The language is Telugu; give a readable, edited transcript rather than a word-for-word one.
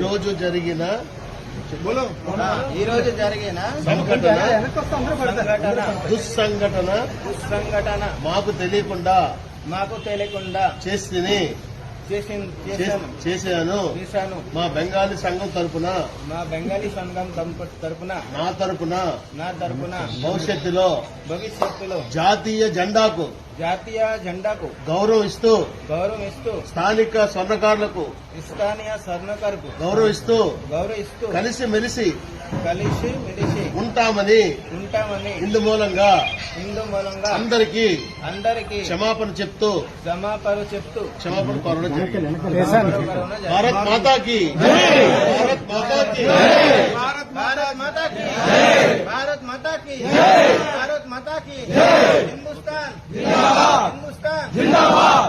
రోజు జరిగిన దుస్సంఘటన మాకు తెలియకుండా చేశాను. మా బెంగాలీ సంఘం తరపున నా తరపున భవిష్యత్తులో జాతీయ జెండాకు గౌరవం ఇస్తూ స్థానిక స్వర్ణకారులకు గౌరవిస్తూ కలిసిమెలిసి ఉంటామని ఇందు మూలంగా అందరికీ క్షమాపణ చెప్తూ క్షమాపణ కోరడం జరిగింది. భారత్ మాతాకి भारत माता की हिंदुस्तान जिंदाबाद।